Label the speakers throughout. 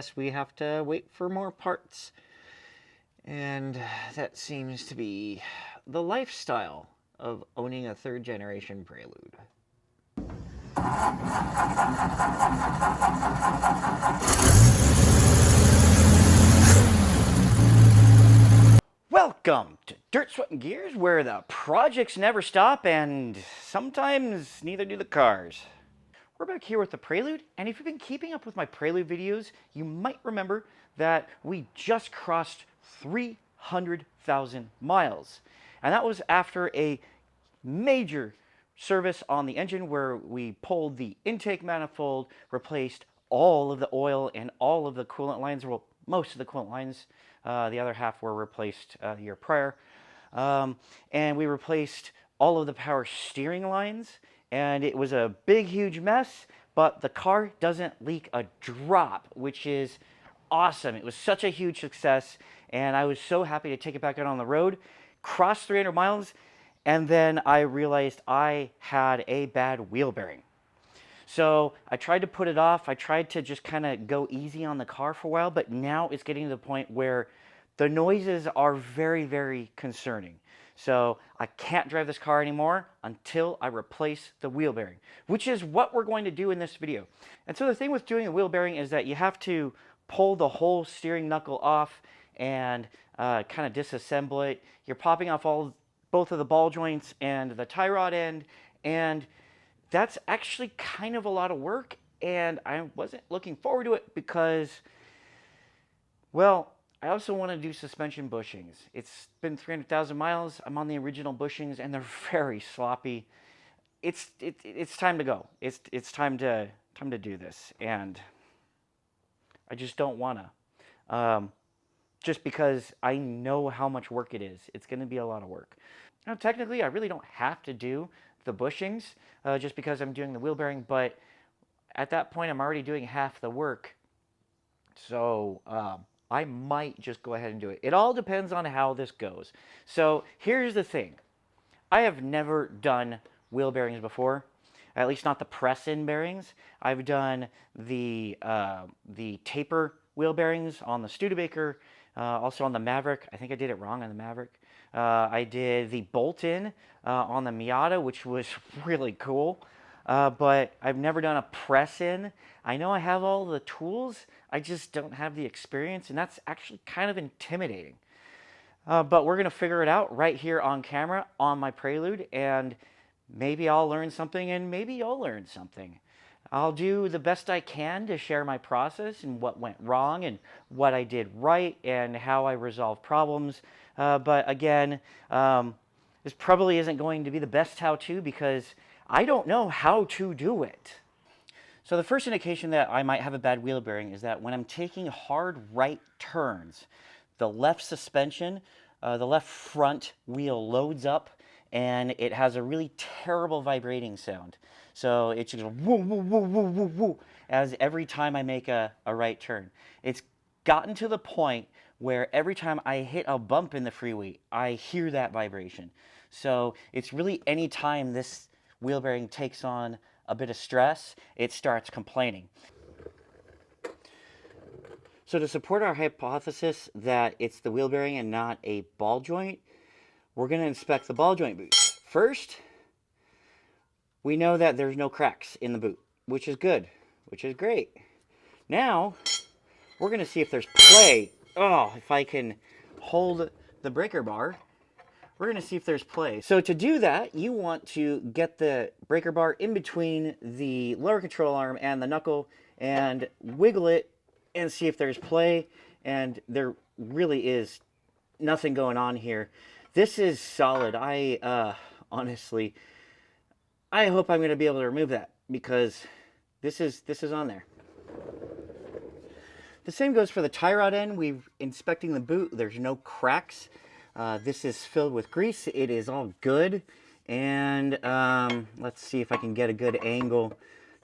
Speaker 1: guess we have to wait for more parts. And that seems to be the lifestyle of owning a third generation Prelude. Welcome to Dirt, Sweat, and Gears, where the projects never stop and sometimes neither do the cars. We're back here with the Prelude, and if you've been keeping up with my Prelude videos, you might remember that we just crossed 300,000 miles. And that was after a major service on the engine where we pulled the intake manifold, replaced all of the oil and all of the coolant lines, well, most of the coolant lines. The other half were replaced the year prior. And we replaced all of the power steering lines, and it was a big, huge mess, but the car doesn't leak a drop, which is awesome. It was such a huge success, and I was so happy to take it back out on the road, cross 300 miles, and then I realized I had a bad wheel bearing. So I tried to put it off. I tried to just kind of go easy on the car for a while, but now it's getting to the point where the noises are very, very concerning. So I can't drive this car anymore until I replace the wheel bearing, which is what we're going to do in this video. And so the thing with doing a wheel bearing is that you have to pull the whole steering knuckle off and kind of disassemble it. You're popping off both of the ball joints and the tie rod end, and that's actually kind of a lot of work, and I wasn't looking forward to it because, well, I also want to do suspension bushings. It's been 300,000 miles. I'm on the original bushings, and they're very sloppy. It's time to go. It's time to do this, and I just don't want to. Just because I know how much work it is. It's going to be a lot of work. Now, technically, I really don't have to do the bushings just because I'm doing the wheel bearing, but at that point, I'm already doing half the work. So I might just go ahead and do it. It all depends on how this goes. So here's the thing. I have never done wheel bearings before, at least not the press-in bearings. I've done the taper wheel bearings on the Studebaker, also on the Maverick. I think I did it wrong on the Maverick. I did the bolt-in on the Miata, which was really cool. But I've never done a press-in. I know I have all the tools. I just don't have the experience, and that's actually kind of intimidating. But we're going to figure it out right here on camera on my Prelude, and maybe I'll learn something, and maybe you'll learn something. I'll do the best I can to share my process and what went wrong and what I did right and how I resolved problems. But again, this probably isn't going to be the best how-to because I don't know how to do it. So the first indication that I might have a bad wheel bearing is that when I'm taking hard right turns, the left suspension, the left front wheel loads up and it has a really terrible vibrating sound. So it just goes woo, woo, woo, woo, woo, woo, as every time I make a right turn. It's gotten to the point where every time I hit a bump in the freeway, I hear that vibration. So it's really any time this wheel bearing takes on a bit of stress, it starts complaining. So to support our hypothesis that it's the wheel bearing and not a ball joint, we're going to inspect the ball joint boot. First, we know that there's no cracks in the boot, which is good, which is great. Now, we're going to see if there's play. Oh, if I can hold the breaker bar, we're going to see if there's play. So to do that, you want to get the breaker bar in between the lower control arm and the knuckle and wiggle it and see if there's play. And there really is nothing going on here. This is solid. Honestly, I hope I'm going to be able to remove that because this is on there. The same goes for the tie rod end. We're inspecting the boot. There's no cracks. This is filled with grease. It is all good. And let's see if I can get a good angle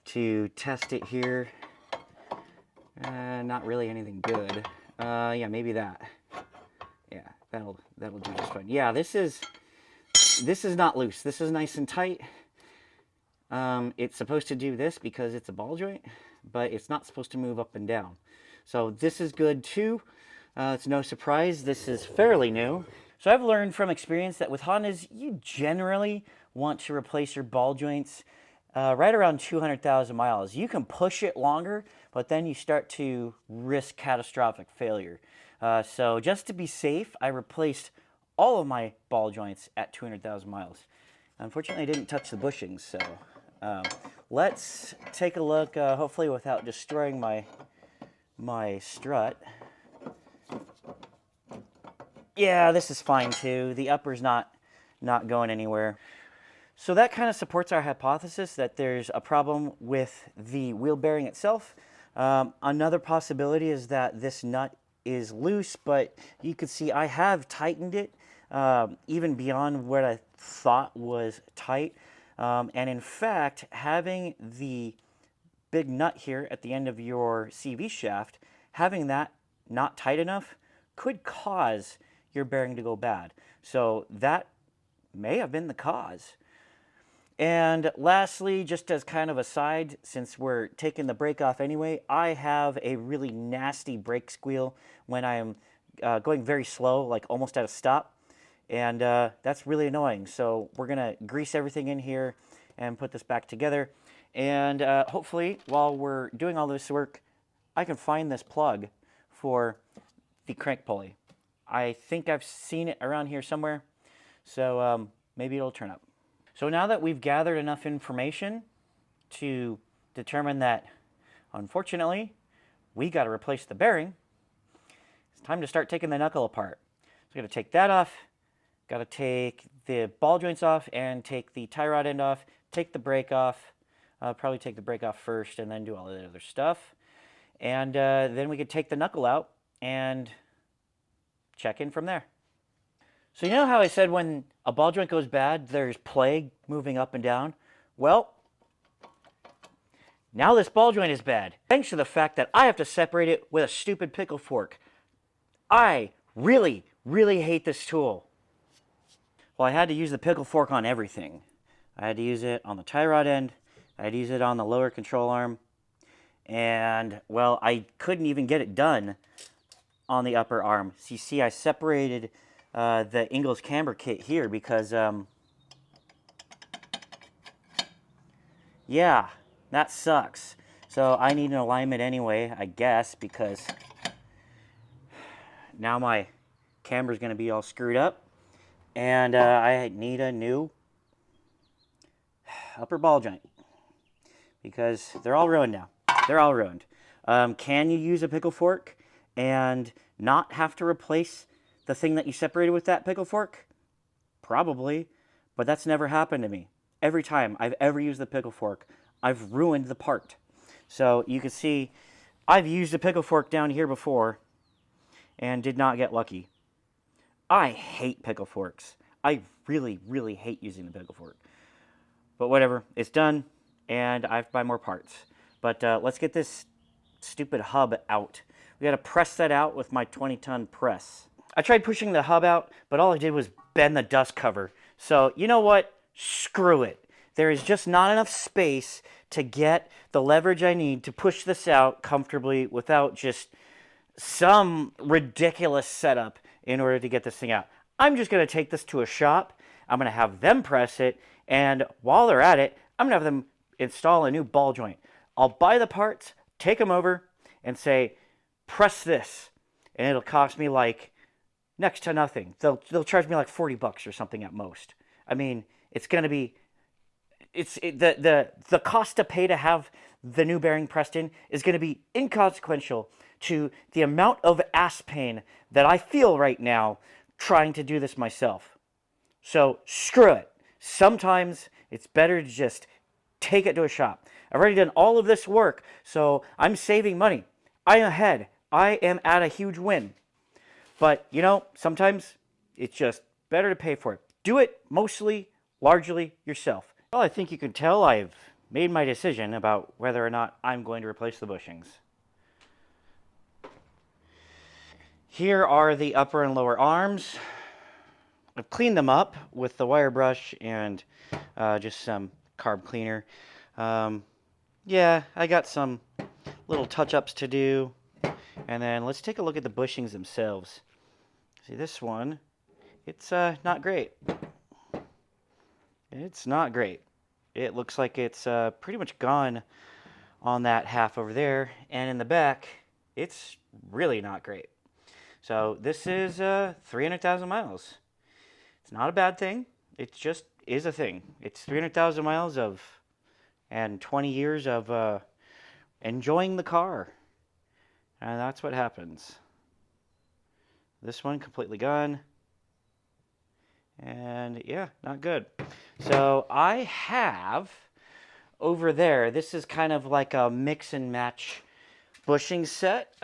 Speaker 1: to test it here. Not really anything good. Yeah, maybe that. Yeah, that'll do just fine. Yeah, this is not loose. This is nice and tight. It's supposed to do this because it's a ball joint, but it's not supposed to move up and down. So this is good too. It's no surprise, this is fairly new. So I've learned from experience that with Hondas, you generally want to replace your ball joints right around 200,000 miles. You can push it longer, but then you start to risk catastrophic failure. So just to be safe, I replaced all of my ball joints at 200,000 miles. Unfortunately, I didn't touch the bushings, so let's take a look, hopefully without destroying my strut. Yeah, this is fine too. The upper's not going anywhere. So that kind of supports our hypothesis that there's a problem with the wheel bearing itself. Another possibility is that this nut is loose, but you can see I have tightened it even beyond what I thought was tight. And in fact, having the big nut here at the end of your CV shaft, having that not tight enough could cause your bearing to go bad. So that may have been the cause. And lastly, just as kind of a side, since we're taking the brake off anyway, I have a really nasty brake squeal when I am going very slow, like almost at a stop. And that's really annoying. So we're going to grease everything in here and put this back together. And hopefully, while we're doing all this work, I can find this plug for the crank pulley. I think I've seen it around here somewhere, so maybe it'll turn up. So now that we've gathered enough information to determine that, unfortunately, we got to replace the bearing, it's time to start taking the knuckle apart. So I'm going to take that off, got to take the ball joints off and take the tie rod end off, take the brake off, probably take the brake off first and then do all the other stuff. And then we could take the knuckle out and check in from there. So you know how I said when a ball joint goes bad, there's plague moving up and down? Well, now this ball joint is bad, thanks to the fact that I have to separate it with a stupid pickle fork. I really, really hate this tool. Well, I had to use the pickle fork on everything. I had to use it on the tie rod end, I had to use it on the lower control arm, and, well, I couldn't even get it done on the upper arm. So you see I separated the Ingles camber kit here because, yeah, that sucks. So I need an alignment anyway, I guess, because now my camber's going to be all screwed up. And I need a new upper ball joint because they're all ruined now. They're all ruined. Can you use a pickle fork and not have to replace the thing that you separated with that pickle fork? Probably, but that's never happened to me. Every time I've ever used the pickle fork, I've ruined the part. So you can see I've used a pickle fork down here before and did not get lucky. I hate pickle forks. I really, really hate using the pickle fork. But whatever, it's done, and I have to buy more parts. But let's get this stupid hub out. We got to press that out with my 20-ton press. I tried pushing the hub out, but all I did was bend the dust cover. So you know what? Screw it. There is just not enough space to get the leverage I need to push this out comfortably without just some ridiculous setup in order to get this thing out. I'm just going to take this to a shop. I'm going to have them press it, and while they're at it, I'm going to have them install a new ball joint. I'll buy the parts, take them over, and say, press this, and it'll cost me like next to nothing. They'll charge me like $40 or something at most. I mean, it's going to be, the cost to pay to have the new bearing pressed in is going to be inconsequential to the amount of ass pain that I feel right now trying to do this myself. So screw it. Sometimes it's better to just take it to a shop. I've already done all of this work, so I'm saving money. I am ahead. I am at a huge win. But, you know, sometimes it's just better to pay for it. Do it mostly, largely yourself. Well, I think you can tell I've made my decision about whether or not I'm going to replace the bushings. Here are the upper and lower arms. I've cleaned them up with the wire brush and just some carb cleaner. Yeah, I got some little touch-ups to do. And then let's take a look at the bushings themselves. See, this one, it's not great. It's not great. It looks like it's pretty much gone on that half over there, and in the back, it's really not great. So this is 300,000 miles. It's not a bad thing. It just is a thing. It's 300,000 miles of, and 20 years of enjoying the car. And that's what happens. This one completely gone. And yeah, not good. So I have over there, this is kind of like a mix and match bushing set.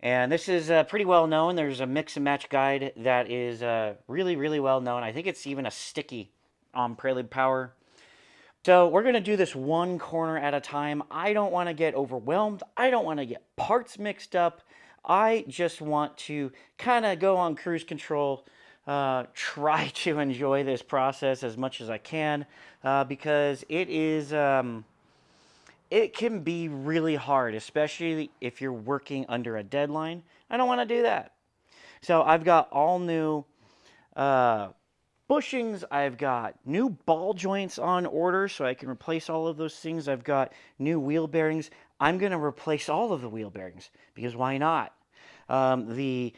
Speaker 1: And this is pretty well known. There's a mix and match guide that is really, really well known. I think it's even a sticky on PreludePower. So we're going to do this one corner at a time. I don't want to get overwhelmed. I don't want to get parts mixed up. I just want to kind of go on cruise control, try to enjoy this process as much as I can, because it is, it can be really hard, especially if you're working under a deadline. I don't want to do that. So I've got all new bushings. I've got new ball joints on order so I can replace all of those things. I've got new wheel bearings. I'm going to replace all of the wheel bearings because why not? The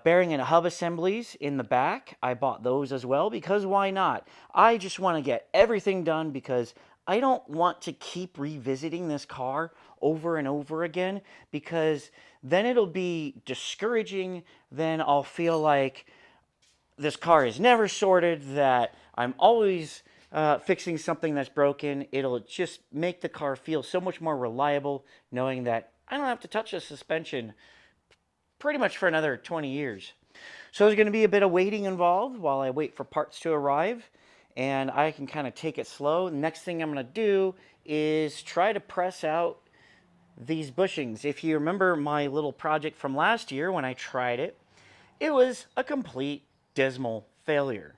Speaker 1: bearing and hub assemblies in the back, I bought those as well because why not? I just want to get everything done because I don't want to keep revisiting this car over and over again because then it'll be discouraging. Then I'll feel like this car is never sorted, that I'm always fixing something that's broken. It'll just make the car feel so much more reliable knowing that I don't have to touch the suspension pretty much for another 20 years. So there's going to be a bit of waiting involved while I wait for parts to arrive, and I can kind of take it slow. The next thing I'm going to do is try to press out these bushings. If you remember my little project from last year when I tried it, it was a complete dismal failure.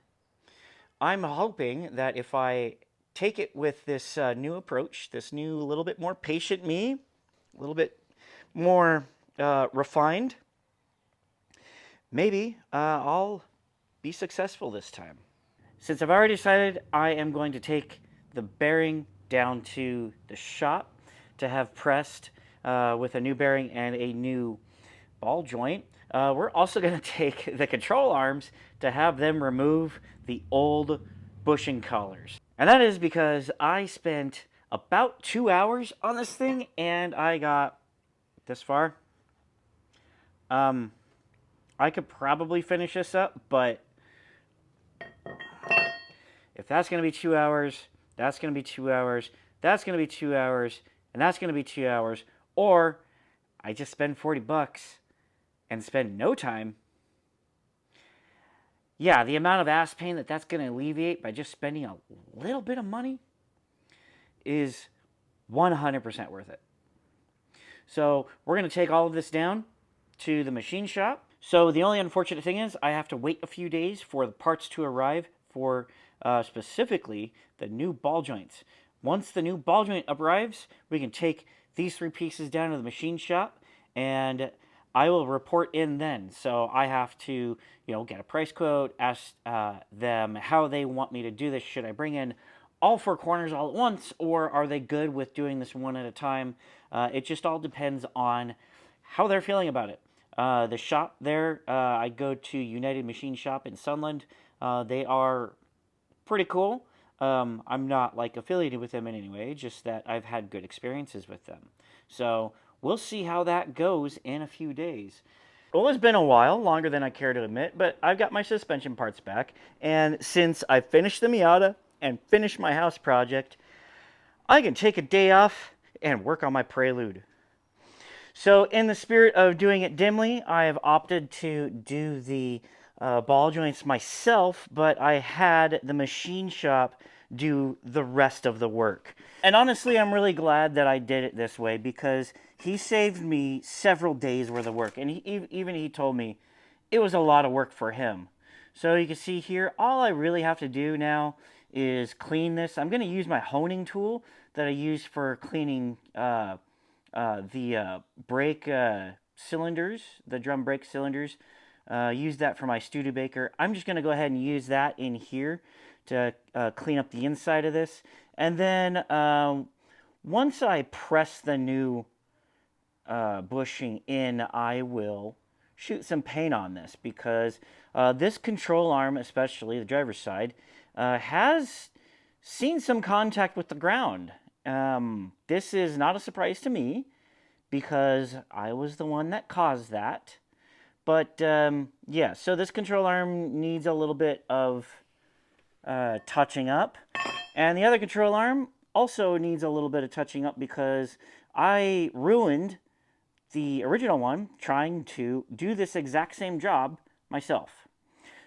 Speaker 1: I'm hoping that if I take it with this new approach, this new little bit more patient me, a little bit more refined, maybe I'll be successful this time. Since I've already decided I am going to take the bearing down to the shop to have pressed with a new bearing and a new ball joint, we're also going to take the control arms to have them remove the old bushing collars. And that is because I spent about 2 hours on this thing and I got this far. I could probably finish this up, but if that's going to be 2 hours, that's going to be 2 hours, that's going to be 2 hours, and that's going to be 2 hours, or I just spend 40 bucks and spend no time. Yeah, the amount of ass pain that that's going to alleviate by just spending a little bit of money is 100% worth it. So we're going to take all of this down to the machine shop. So the only unfortunate thing is I have to wait a few days for the parts to arrive for specifically the new ball joints. Once the new ball joint arrives, we can take these 3 pieces down to the machine shop and I will report in then. So I have to, get a price quote, ask them how they want me to do this. Should I bring in all 4 corners all at once, or are they good with doing this one at a time? It just all depends on how they're feeling about it. The shop there, I go to United Machine Shop in Sunland. They are pretty cool. I'm not affiliated with them in any way, just that I've had good experiences with them. So we'll see how that goes in a few days. Well, it's been a while, longer than I care to admit, but I've got my suspension parts back. And since I finished the Miata and finished my house project, I can take a day off and work on my Prelude. So in the spirit of doing it dimly, I have opted to do the ball joints myself, but I had the machine shop do the rest of the work. And honestly, I'm really glad that I did it this way because he saved me several days worth of work. And he told me it was a lot of work for him. So you can see here, all I really have to do now is clean this. I'm going to use my honing tool that I use for cleaning the brake cylinders, the drum brake cylinders. Use that for my Studebaker. I'm just going to go ahead and use that in here to clean up the inside of this. And then once I press the new bushing in, I will shoot some paint on this, because this control arm, especially the driver's side, has seen some contact with the ground. This is not a surprise to me, because I was the one that caused that. But yeah, so this control arm needs a little bit of touching up. And the other control arm also needs a little bit of touching up, because I ruined the original one trying to do this exact same job myself.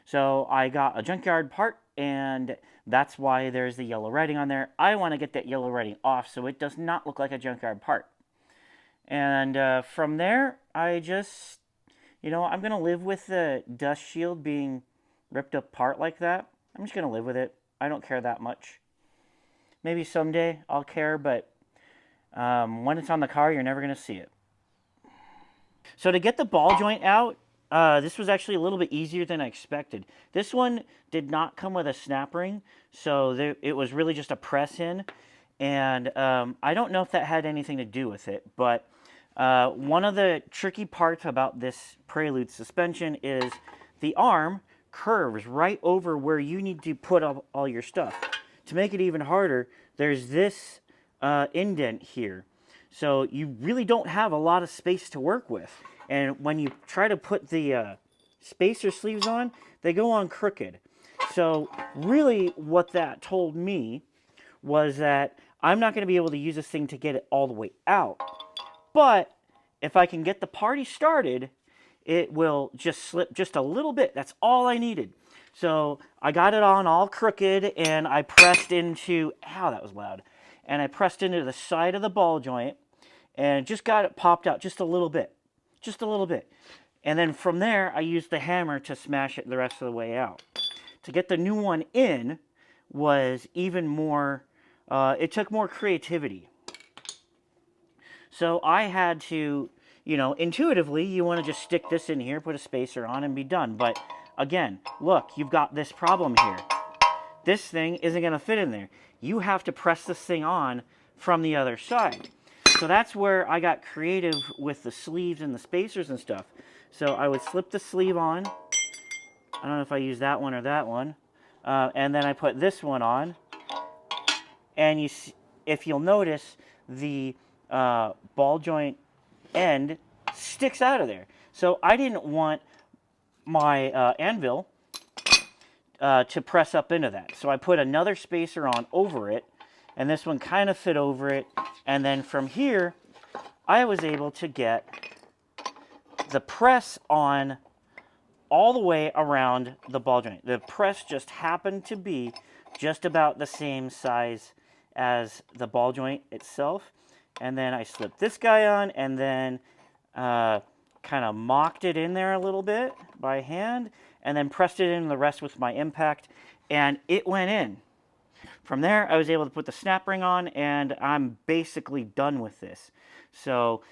Speaker 1: So I got a junkyard part, and that's why there's the yellow writing on there. I want to get that yellow writing off so it does not look like a junkyard part. And from there, I just, I'm going to live with the dust shield being ripped apart like that. I'm just going to live with it. I don't care that much. Maybe someday I'll care, but when it's on the car, you're never going to see it. So to get the ball joint out, this was actually a little bit easier than I expected. This one did not come with a snap ring, so it was really just a press in. And I don't know if that had anything to do with it, but one of the tricky parts about this Prelude suspension is the arm curves right over where you need to put up all your stuff. To make it even harder, there's this indent here. So you really don't have a lot of space to work with. And when you try to put the spacer sleeves on, they go on crooked. So really what that told me was that I'm not going to be able to use this thing to get it all the way out. But if I can get the party started, it will just slip just a little bit. That's all I needed. So I got it on all crooked, and I pressed into, ow, that was loud. And I pressed into the side of the ball joint, and just got it popped out just a little bit. Just a little bit. And then from there, I used the hammer to smash it the rest of the way out. To get the new one in was even more, it took more creativity. So I had to, intuitively, you want to just stick this in here, put a spacer on, and be done. But again, look, you've got this problem here. This thing isn't going to fit in there. You have to press this thing on from the other side. So that's where I got creative with the sleeves and the spacers and stuff. So I would slip the sleeve on. I don't know if I use that one or that one. And then I put this one on. And if you'll notice, the ball joint end sticks out of there. So I didn't want my anvil to press up into that. So I put another spacer on over it. And this one kind of fit over it. And then from here, I was able to get the press on all the way around the ball joint. The press just happened to be just about the same size as the ball joint itself. And then I slipped this guy on, and then kind of mocked it in there a little bit by hand, and then pressed it in the rest with my impact, and it went in. From there, I was able to put the snap ring on, and I'm basically done with this. So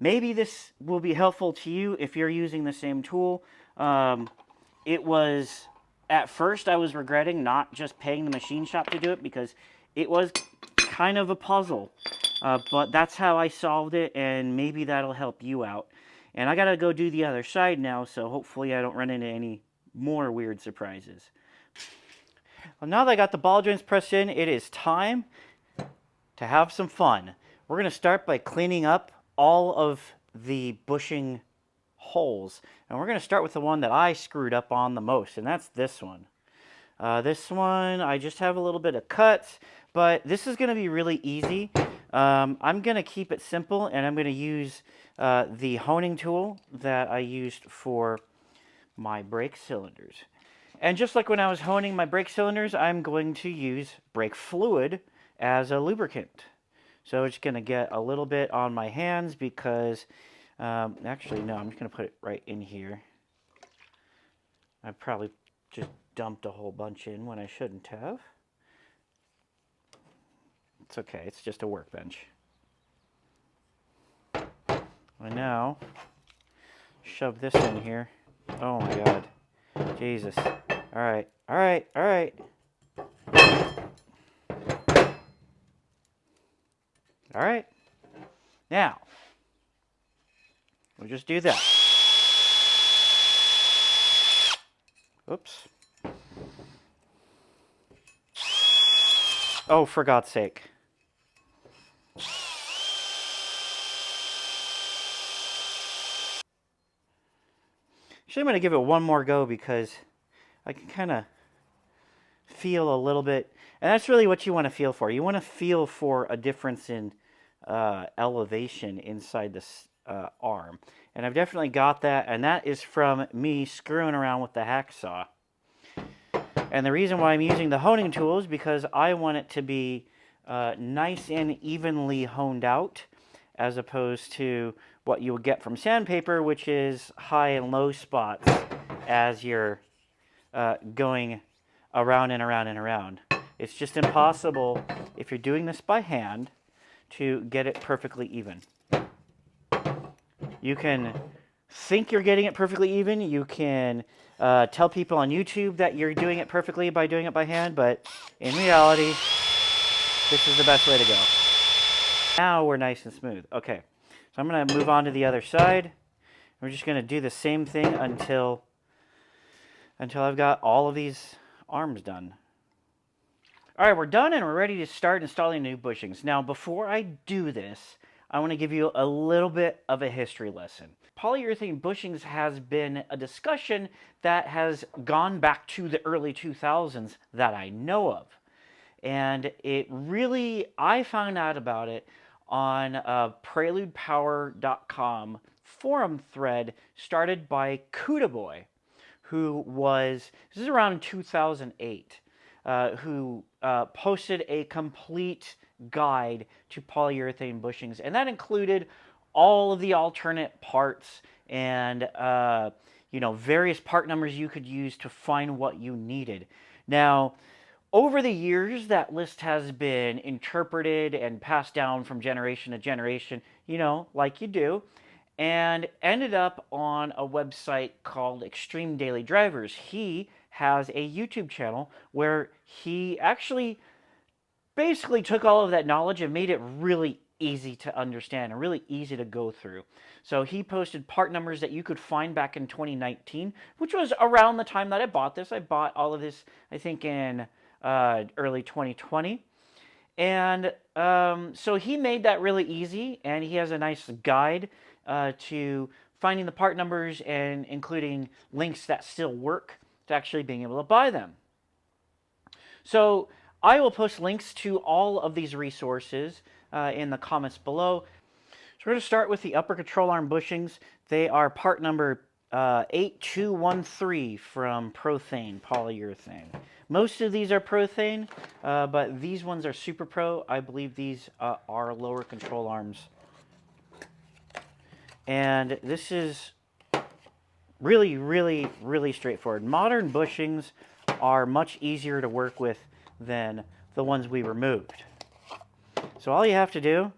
Speaker 1: maybe this will be helpful to you if you're using the same tool. It was, at first, I was regretting not just paying the machine shop to do it, because it was kind of a puzzle. But that's how I solved it, and maybe that'll help you out. And I gotta go do the other side now, so hopefully I don't run into any more weird surprises. Well, now that I got the ball joints pressed in, it is time to have some fun. We're going to start by cleaning up all of the bushing holes. And we're going to start with the one that I screwed up on the most, and that's this one. This one, I just have a little bit of cuts, but this is going to be really easy. I'm going to keep it simple, and I'm going to use the honing tool that I used for my brake cylinders. And just like when I was honing my brake cylinders, I'm going to use brake fluid as a lubricant. So it's going to get a little bit on my hands because, actually, no, I'm just going to put it right in here. I probably just dumped a whole bunch in when I shouldn't have. It's okay, it's just a workbench. I now shove this in here. Oh my God. Jesus. Alright, alright, alright. Alright. Now, we'll just do that. Oops. Oh, for God's sake. Actually, I'm going to give it one more go because I can kind of feel a little bit. And that's really what you want to feel for. You want to feel for a difference in elevation inside this arm. And I've definitely got that. And that is from me screwing around with the hacksaw. And the reason why I'm using the honing tool is because I want it to be nice and evenly honed out, as opposed to what you would get from sandpaper, which is high and low spots as you're going around and around and around. It's just impossible, if you're doing this by hand, to get it perfectly even. You can think you're getting it perfectly even. You can tell people on YouTube that you're doing it perfectly by doing it by hand, but in reality, this is the best way to go. Now we're nice and smooth. Okay, so I'm going to move on to the other side. We're just going to do the same thing until I've got all of these arms done. All right, we're done and we're ready to start installing new bushings. Now, before I do this, I want to give you a little bit of a history lesson. Polyurethane bushings has been a discussion that has gone back to the early 2000s that I know of. And it really, I found out about it on a PreludePower.com forum thread started by Kuda Boy, who was, this is around 2008, who posted a complete guide to polyurethane bushings, and that included all of the alternate parts and you know, various part numbers you could use to find what you needed. Now, over the years, that list has been interpreted and passed down from generation to generation, you know, like you do, and ended up on a website called Extreme Daily Drivers. He has a YouTube channel where he actually basically took all of that knowledge and made it really easy to understand and really easy to go through. So he posted part numbers that you could find back in 2019, which was around the time that I bought this. I bought all of this, I think, in early 2020. And so he made that really easy, and he has a nice guide to finding the part numbers and including links that still work to actually being able to buy them. So I will post links to all of these resources in the comments below. So we're going to start with the upper control arm bushings. They are part number 8213 from Prothane Polyurethane. Most of these are Prothane, but these ones are Super Pro. I believe these are lower control arms. And this is really, really, really straightforward. Modern bushings are much easier to work with than the ones we removed. So all you have to do,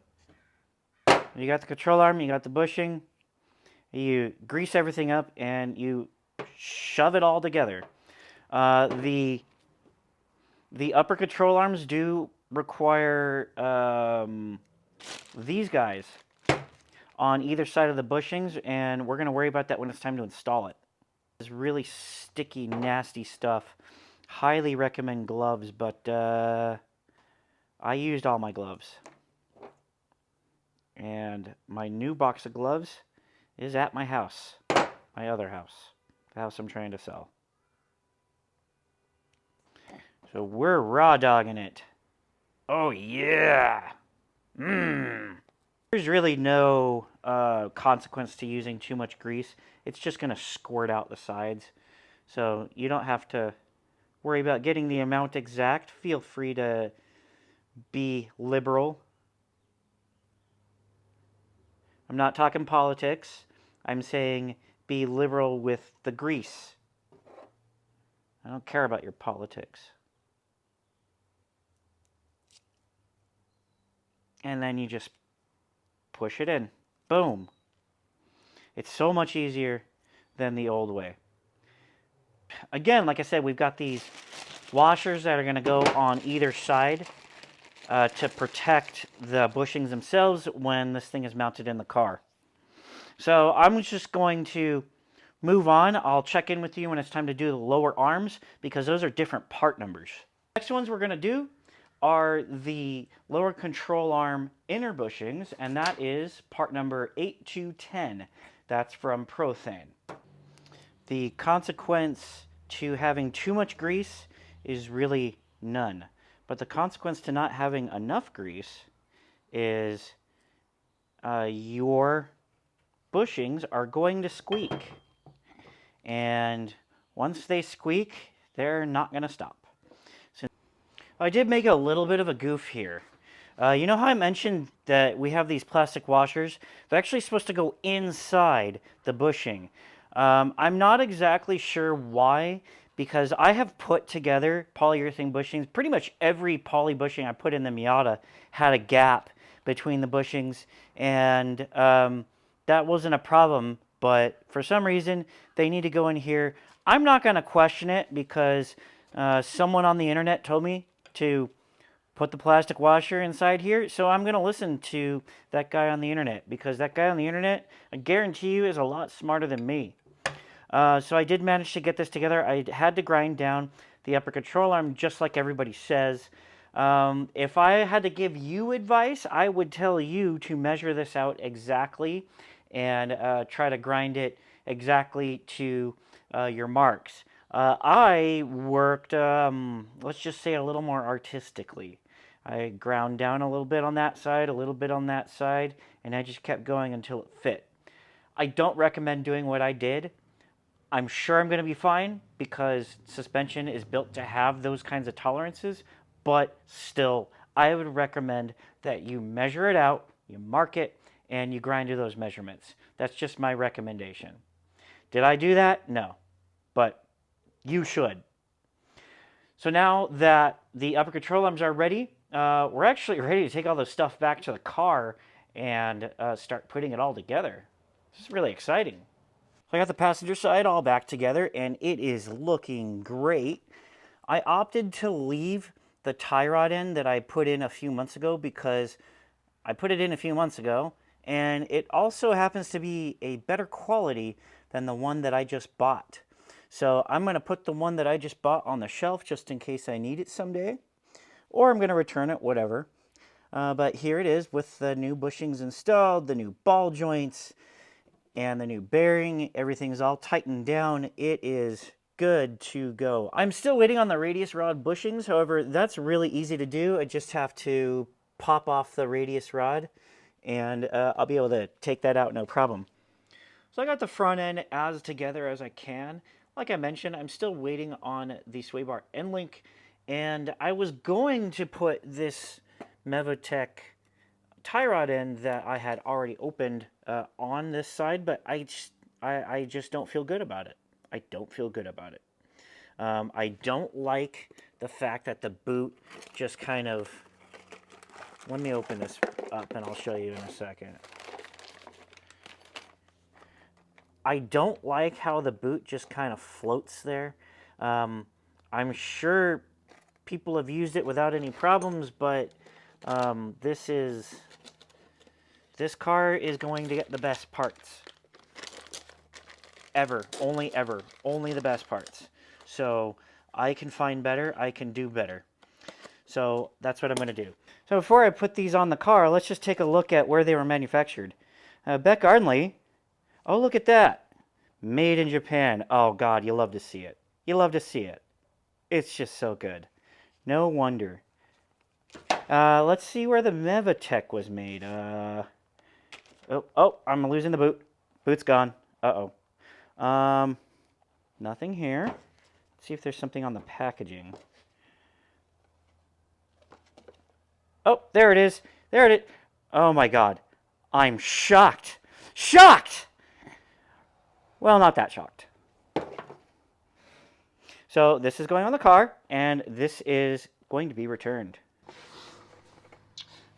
Speaker 1: you got the control arm, you got the bushing, you grease everything up, and you shove it all together. The upper control arms do require these guys on either side of the bushings, and we're going to worry about that when it's time to install it. It's really sticky, nasty stuff. Highly recommend gloves, but I used all my gloves. And my new box of gloves is at my house, my other house, the house I'm trying to sell. So we're raw dogging it. Oh yeah! There's really no consequence to using too much grease. It's just going to squirt out the sides. So you don't have to worry about getting the amount exact. Feel free to be liberal. I'm not talking politics. I'm saying be liberal with the grease. I don't care about your politics. And then you just push it in. Boom. It's so much easier than the old way. Again, like I said, we've got these washers that are going to go on either side to protect the bushings themselves when this thing is mounted in the car. So I'm just going to move on. I'll check in with you when it's time to do the lower arms because those are different part numbers. Next ones we're going to do are the lower control arm inner bushings, and that is part number 8210. That's from Prothane. The consequence to having too much grease is really none. But the consequence to not having enough grease is your bushings are going to squeak. And once they squeak, they're not going to stop. So I did make a little bit of a goof here. You know how I mentioned that we have these plastic washers? They're actually supposed to go inside the bushing. I'm not exactly sure why, because I have put together polyurethane bushings. Pretty much every poly bushing I put in the Miata had a gap between the bushings, and that wasn't a problem, but for some reason they need to go in here. I'm not going to question it because someone on the internet told me to put the plastic washer inside here, so I'm going to listen to that guy on the internet, because that guy on the internet, I guarantee you, is a lot smarter than me. So I did manage to get this together. I had to grind down the upper control arm just like everybody says. If I had to give you advice, I would tell you to measure this out exactly and try to grind it exactly to your marks. I worked, let's just say, a little more artistically. I ground down a little bit on that side, a little bit on that side, and I just kept going until it fit. I don't recommend doing what I did. I'm sure I'm going to be fine because suspension is built to have those kinds of tolerances, but still, I would recommend that you measure it out, you mark it, and you grind to those measurements. That's just my recommendation. Did I do that? No, but you should. So now that the upper control arms are ready, we're actually ready to take all this stuff back to the car and start putting it all together. This is really exciting. So I got the passenger side all back together, and it is looking great. I opted to leave the tie rod in that I put in a few months ago because I put it in a few months ago, and it also happens to be a better quality than the one that I just bought. So I'm going to put the one that I just bought on the shelf just in case I need it someday, or I'm going to return it, whatever. But here it is with the new bushings installed, the new ball joints, and the new bearing. Everything's all tightened down. It is good to go. I'm still waiting on the radius rod bushings. However, that's really easy to do. I just have to pop off the radius rod, and I'll be able to take that out no problem. So I got the front end as together as I can. Like I mentioned, I'm still waiting on the sway bar end link, and I was going to put this Mevotech tie rod end that I had already opened on this side, but I just don't feel good about it. I don't feel good about it. I don't like the fact that the boot just kind of... Let me open this up and I'll show you in a second. I don't like how the boot just kind of floats there. I'm sure people have used it without any problems, but this car is going to get the best parts. Ever. Only ever. Only the best parts. So I can find better. I can do better. So that's what I'm going to do. So before I put these on the car, let's just take a look at where they were manufactured. Beck Arnley. Oh, look at that. Made in Japan. Oh, God, you love to see it. You love to see it. It's just so good. No wonder. Let's see where the Mevotech was made. Oh, I'm losing the boot. Boot's gone. Uh-oh. Nothing here. Let's see if there's something on the packaging. Oh, there it is. There it is. Oh, my God. I'm shocked. Shocked! Well, not that shocked. So this is going on the car, and this is going to be returned.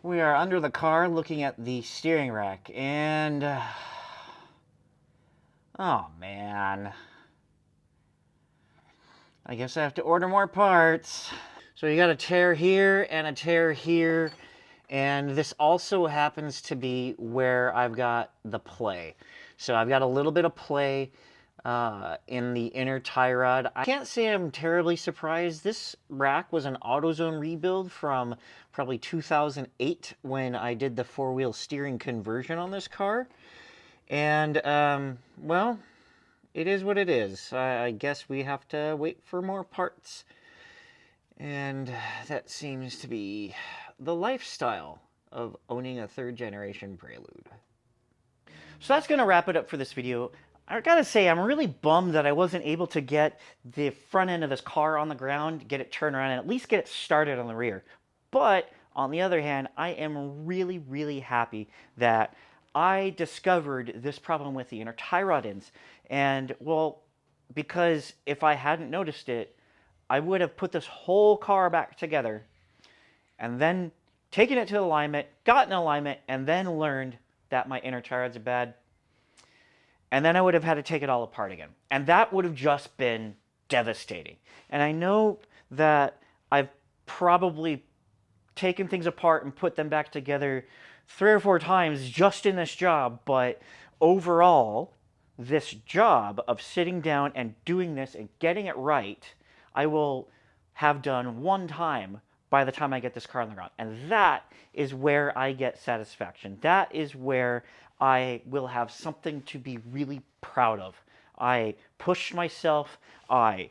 Speaker 1: We are under the car looking at the steering rack, and Oh, man. I guess I have to order more parts. So you got a tear here and a tear here. And this also happens to be where I've got the play. So I've got a little bit of play in the inner tie rod. I can't say I'm terribly surprised. This rack was an AutoZone rebuild from probably 2008 when I did the four-wheel steering conversion on this car. And, well, it is what it is. I guess we have to wait for more parts. And that seems to be the lifestyle of owning a third-generation Prelude. So that's going to wrap it up for this video. I gotta say, I'm really bummed that I wasn't able to get the front end of this car on the ground, get it turned around, and at least get it started on the rear. But, on the other hand, I am really, really happy that I discovered this problem with the inner tie rod ends. And, well, because if I hadn't noticed it, I would have put this whole car back together and then taken it to alignment, gotten alignment, and then learned that my inner tie rods are bad. And then I would have had to take it all apart again. And that would have just been devastating. And I know that I've probably taken things apart and put them back together 3 or 4 times just in this job, but overall, this job of sitting down and doing this and getting it right, I will have done 1 time by the time I get this car on the ground. And that is where I get satisfaction. That is where I will have something to be really proud of. I pushed myself. I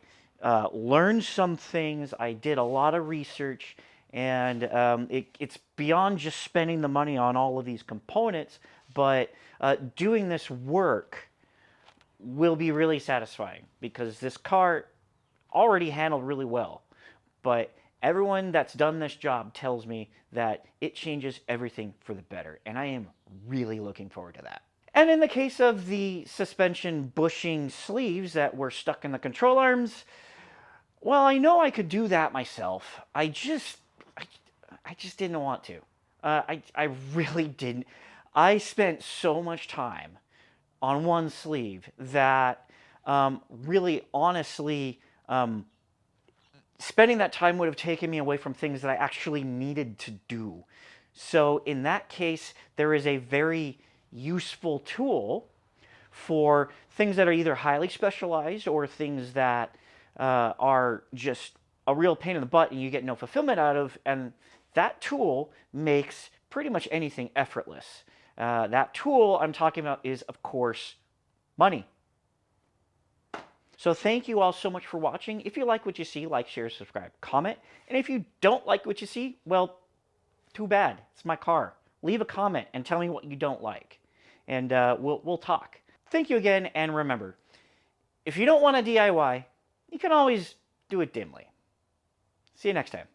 Speaker 1: learned some things. I did a lot of research. And it's beyond just spending the money on all of these components, but doing this work will be really satisfying because this car already handled really well. But everyone that's done this job tells me that it changes everything for the better, and I am really looking forward to that. And in the case of the suspension bushing sleeves that were stuck in the control arms, well, I know I could do that myself. I just didn't want to. I really didn't. I spent so much time on one sleeve that really, honestly, spending that time would have taken me away from things that I actually needed to do. So in that case, there is a very useful tool for things that are either highly specialized or things that are just a real pain in the butt and you get no fulfillment out of, and that tool makes pretty much anything effortless. That tool I'm talking about is, of course, money. So thank you all so much for watching. If you like what you see, like, share, subscribe, comment. And if you don't like what you see, well, too bad. It's my car. Leave a comment and tell me what you don't like. And we'll talk. Thank you again, and remember, if you don't want to DIY, you can always do it dimly. See you next time.